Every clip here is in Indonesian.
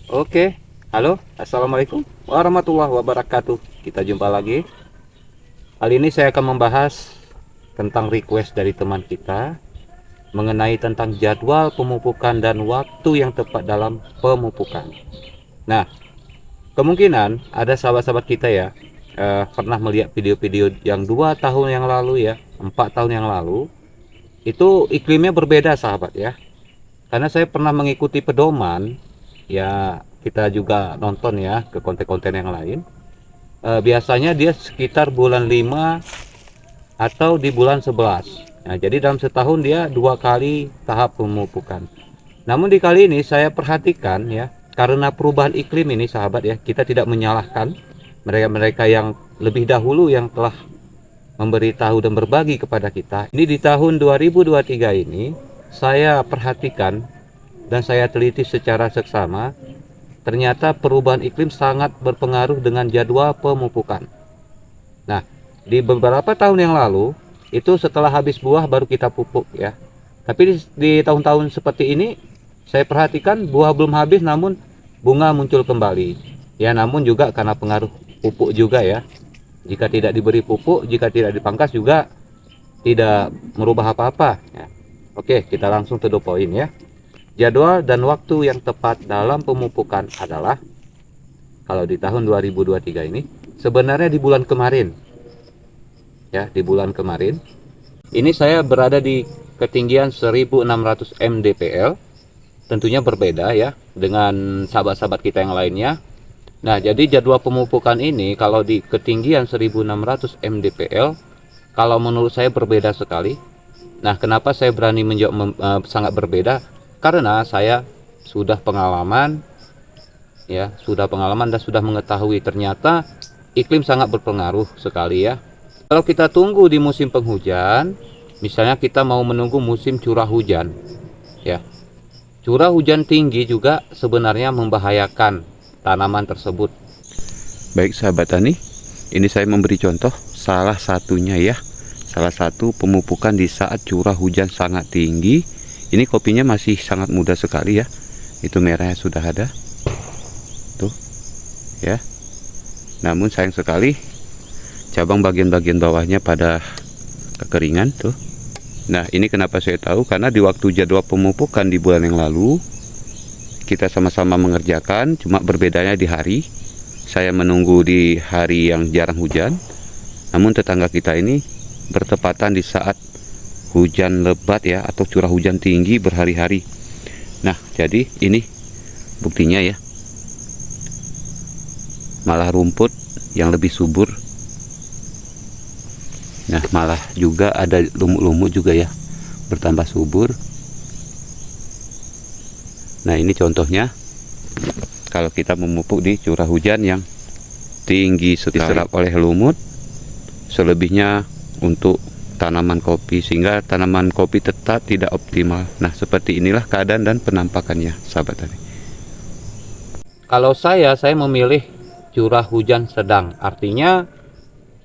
Oke, halo, assalamualaikum warahmatullahi wabarakatuh. Kita jumpa lagi. Kali ini saya akan membahas tentang request dari teman kita mengenai tentang jadwal pemupukan dan waktu yang tepat dalam pemupukan. Nah, kemungkinan ada sahabat-sahabat kita ya pernah melihat video-video yang 2 tahun yang lalu ya, 4 tahun yang lalu. Itu iklimnya berbeda sahabat ya. Karena saya pernah mengikuti pedoman ya, kita juga nonton ya ke konten-konten yang lain. Biasanya dia sekitar bulan 5 atau di bulan 11. Nah, jadi dalam setahun dia 2 kali tahap pemupukan. Namun di kali ini saya perhatikan ya, karena perubahan iklim ini sahabat ya, kita tidak menyalahkan mereka-mereka yang lebih dahulu yang telah memberitahu dan berbagi kepada kita. Ini di tahun 2023 ini saya perhatikan dan saya teliti secara seksama, ternyata perubahan iklim sangat berpengaruh dengan jadwal pemupukan. Nah, di beberapa tahun yang lalu, itu setelah habis buah baru kita pupuk ya. Tapi di tahun-tahun seperti ini, saya perhatikan buah belum habis namun bunga muncul kembali. Ya, namun juga karena pengaruh pupuk juga ya. Jika tidak diberi pupuk, jika tidak dipangkas juga tidak merubah apa-apa ya. Oke, kita langsung to the point ya. Jadwal dan waktu yang tepat dalam pemupukan adalah, kalau di tahun 2023 ini, sebenarnya di bulan kemarin. Ya, di bulan kemarin. Ini saya berada di ketinggian 1600 mdpl. Tentunya berbeda ya dengan sahabat-sahabat kita yang lainnya. Nah, jadi jadwal pemupukan ini kalau di ketinggian 1600 mdpl, kalau menurut saya berbeda sekali. Nah, kenapa saya berani menjawab sangat berbeda? Karena saya sudah pengalaman ya, dan sudah mengetahui ternyata iklim sangat berpengaruh sekali ya. Kalau kita tunggu di musim penghujan, misalnya kita mau menunggu musim curah hujan ya. Curah hujan tinggi juga sebenarnya membahayakan tanaman tersebut. Baik sahabat tani, ini saya memberi contoh salah satunya ya. Salah satu pemupukan di saat curah hujan sangat tinggi. Ini kopinya masih sangat muda sekali ya. Itu merahnya sudah ada. Tuh. Ya. Namun sayang sekali cabang bagian-bagian bawahnya pada kekeringan tuh. Nah, ini kenapa saya tahu, karena di waktu jadwal pemupukan di bulan yang lalu kita sama-sama mengerjakan, cuma berbedanya di hari. Saya menunggu di hari yang jarang hujan. Namun tetangga kita ini bertepatan di saat hujan lebat ya, atau curah hujan tinggi berhari-hari. Nah, jadi ini buktinya ya, malah rumput yang lebih subur. Nah, malah juga ada lumut-lumut juga ya, bertambah subur. Nah, ini contohnya kalau kita memupuk di curah hujan yang tinggi diserap oleh lumut. Selebihnya untuk tanaman kopi, sehingga tanaman kopi tetap tidak optimal. Nah, seperti inilah keadaan dan penampakannya sahabat tani. Kalau saya memilih curah hujan sedang. Artinya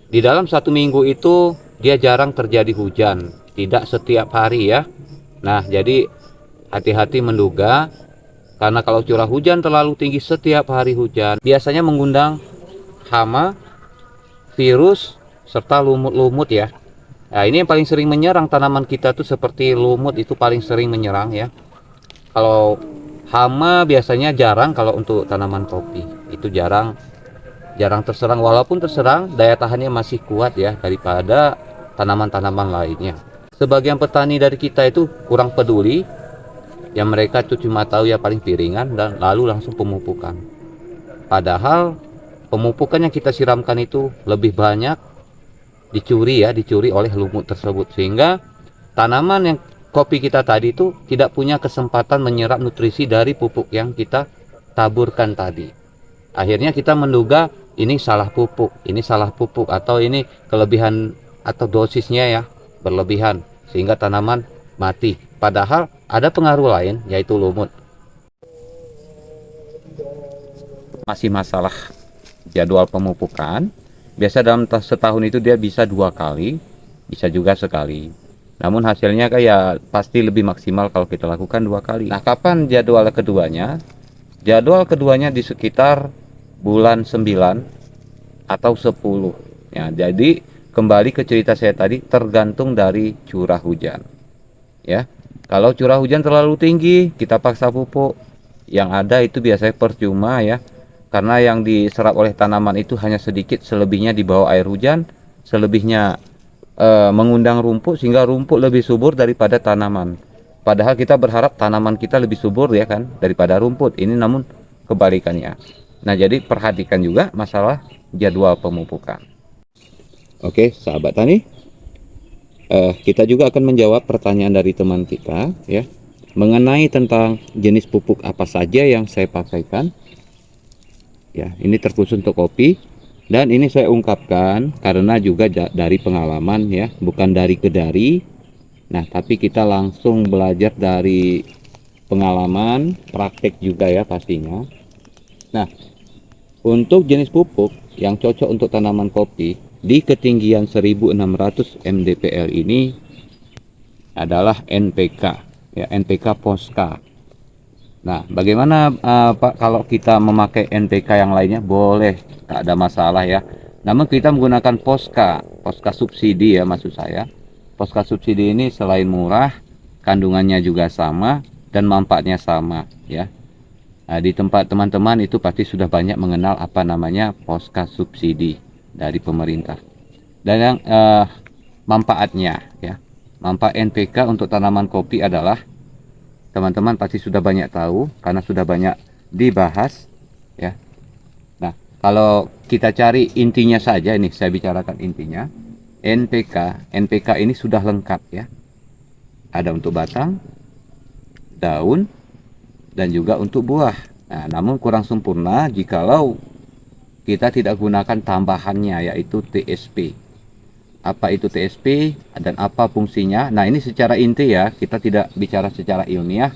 di dalam 1 minggu itu dia jarang terjadi hujan, tidak setiap hari ya. Nah, jadi hati-hati menduga, karena kalau curah hujan terlalu tinggi setiap hari hujan, biasanya mengundang hama, virus, serta lumut-lumut ya. Nah, ini yang paling sering menyerang tanaman kita tuh, seperti lumut itu paling sering menyerang ya. Kalau hama biasanya jarang, kalau untuk tanaman kopi itu jarang terserang. Walaupun terserang, daya tahannya masih kuat ya daripada tanaman-tanaman lainnya. Sebagian petani dari kita itu kurang peduli, yang mereka tuh cuma tahu ya paling piringan dan lalu langsung pemupukan. Padahal pemupukan yang kita siramkan itu lebih banyak dicuri oleh lumut tersebut, sehingga tanaman yang kopi kita tadi itu tidak punya kesempatan menyerap nutrisi dari pupuk yang kita taburkan tadi. Akhirnya kita menduga ini salah pupuk atau ini kelebihan atau dosisnya ya berlebihan sehingga tanaman mati. Padahal ada pengaruh lain yaitu lumut. Masih masalah jadwal pemupukan. Biasa dalam setahun itu dia bisa 2 kali, bisa juga sekali. Namun hasilnya kayak pasti lebih maksimal kalau kita lakukan 2 kali. Nah, kapan jadwal keduanya? Jadwal keduanya di sekitar bulan 9 atau 10. Ya, jadi kembali ke cerita saya tadi, tergantung dari curah hujan. Ya. Kalau curah hujan terlalu tinggi, kita paksa pupuk. Yang ada itu biasanya percuma ya. Karena yang diserap oleh tanaman itu hanya sedikit, selebihnya di bawah air hujan, selebihnya mengundang rumput sehingga rumput lebih subur daripada tanaman. Padahal kita berharap tanaman kita lebih subur ya kan daripada rumput. Ini namun kebalikannya. Nah, jadi perhatikan juga masalah jadwal pemupukan. Oke, sahabat tani, kita juga akan menjawab pertanyaan dari teman kita ya mengenai tentang jenis pupuk apa saja yang saya pakaikan. Ya, ini terkhusus untuk kopi dan ini saya ungkapkan karena juga dari pengalaman ya, bukan dari kedari. Nah, tapi kita langsung belajar dari pengalaman, praktek juga ya pastinya. Nah, untuk jenis pupuk yang cocok untuk tanaman kopi di ketinggian 1600 mdpl ini adalah NPK ya, NPK Posca. Nah, bagaimana Pak kalau kita memakai NPK yang lainnya? Boleh, tak ada masalah ya. Namun kita menggunakan Posca subsidi ya maksud saya. Posca subsidi ini selain murah, kandungannya juga sama dan manfaatnya sama ya. Nah, di tempat teman-teman itu pasti sudah banyak mengenal apa namanya Posca subsidi dari pemerintah. Dan yang manfaatnya ya. Manfaat NPK untuk tanaman kopi adalah teman-teman pasti sudah banyak tahu karena sudah banyak dibahas ya. Nah, kalau kita cari intinya saja, ini saya bicarakan intinya. NPK ini sudah lengkap ya. Ada untuk batang, daun, dan juga untuk buah. Nah, namun kurang sempurna jikalau kita tidak gunakan tambahannya yaitu TSP. Apa itu TSP dan apa fungsinya? Nah, ini secara inti ya, kita tidak bicara secara ilmiah,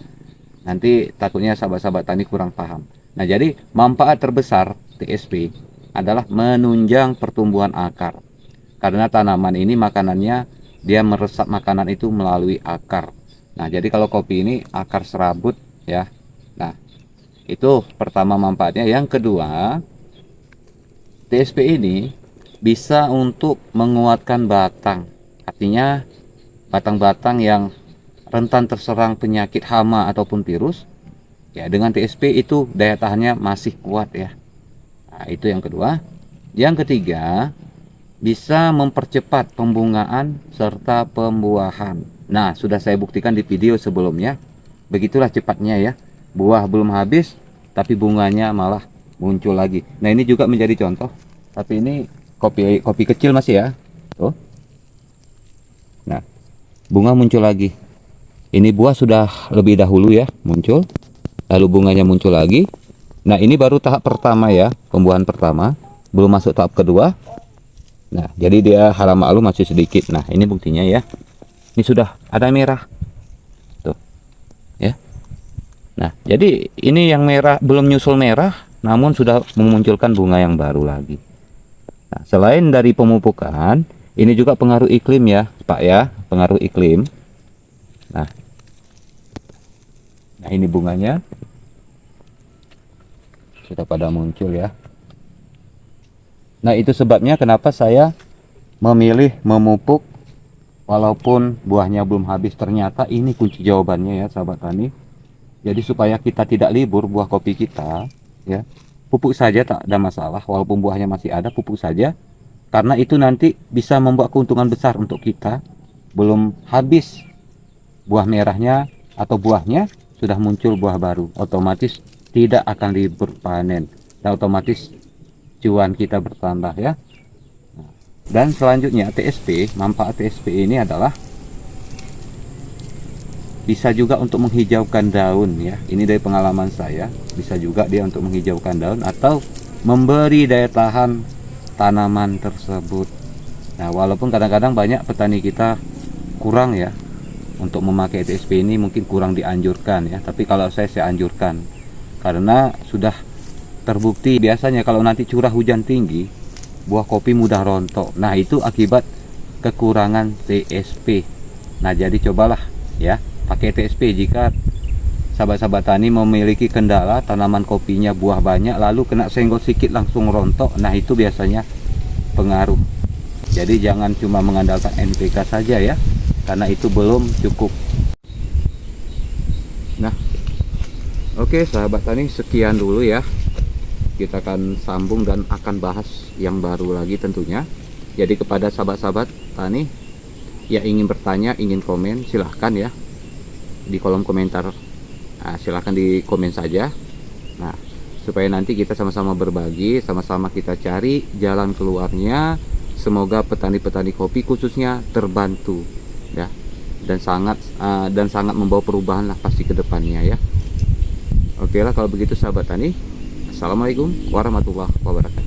nanti takutnya sahabat-sahabat tani kurang paham. Nah, jadi manfaat terbesar TSP adalah menunjang pertumbuhan akar, karena tanaman ini makanannya dia meresap makanan itu melalui akar. Nah, jadi kalau kopi ini akar serabut ya. Nah, itu pertama manfaatnya. Yang kedua, TSP ini bisa untuk menguatkan batang, artinya batang-batang yang rentan terserang penyakit hama ataupun virus ya, dengan TSP itu daya tahannya masih kuat ya. Nah, itu yang kedua. Yang ketiga, bisa mempercepat pembungaan serta pembuahan. Nah, sudah saya buktikan di video sebelumnya, begitulah cepatnya ya, buah belum habis tapi bunganya malah muncul lagi. Nah, ini juga menjadi contoh, tapi ini kopi kecil masih ya. Tuh. Nah, bunga muncul lagi. Ini buah sudah lebih dahulu ya muncul, lalu bunganya muncul lagi. Nah, ini baru tahap pertama ya, pembuahan pertama, belum masuk tahap kedua. Nah, jadi dia hara maklum masih sedikit. Nah, ini buktinya ya. Ini sudah ada merah. Tuh. Ya. Nah, jadi ini yang merah belum nyusul merah, namun sudah memunculkan bunga yang baru lagi. Nah, selain dari pemupukan, ini juga pengaruh iklim ya, Pak ya, pengaruh iklim. Nah, ini bunganya sudah pada muncul ya. Nah, itu sebabnya kenapa saya memilih memupuk walaupun buahnya belum habis. Ternyata ini kunci jawabannya ya, sahabat tani. Jadi supaya kita tidak libur buah kopi kita ya, pupuk saja tak ada masalah, walaupun buahnya masih ada, pupuk saja, karena itu nanti bisa membuat keuntungan besar untuk kita. Belum habis buah merahnya atau buahnya sudah muncul buah baru, otomatis tidak akan libur panen dan otomatis cuan kita bertambah ya. Dan selanjutnya TSP, manfaat TSP ini adalah bisa juga untuk menghijaukan daun ya. Ini dari pengalaman saya, bisa juga dia untuk menghijaukan daun atau memberi daya tahan tanaman tersebut. Nah, walaupun kadang-kadang banyak petani kita kurang ya untuk memakai TSP ini, mungkin kurang dianjurkan ya, tapi kalau saya anjurkan karena sudah terbukti biasanya kalau nanti curah hujan tinggi buah kopi mudah rontok. Nah, itu akibat kekurangan TSP. Nah, jadi cobalah ya pakai TSP jika sahabat-sahabat tani memiliki kendala tanaman kopinya buah banyak lalu kena senggol sedikit langsung rontok. Nah, itu biasanya pengaruh. Jadi jangan cuma mengandalkan NPK saja ya, karena itu belum cukup. Nah, oke sahabat tani, sekian dulu ya. Kita akan sambung dan akan bahas yang baru lagi tentunya. Jadi kepada sahabat-sahabat tani yang ingin bertanya, ingin komen, silahkan ya di kolom komentar. Nah, silahkan di komen saja. Nah, supaya nanti kita sama-sama berbagi, sama-sama kita cari jalan keluarnya. Semoga petani-petani kopi khususnya terbantu ya, dan sangat membawa perubahan lah pasti ke depannya ya. Oke lah kalau begitu sahabat tani. Assalamualaikum warahmatullahi wabarakatuh.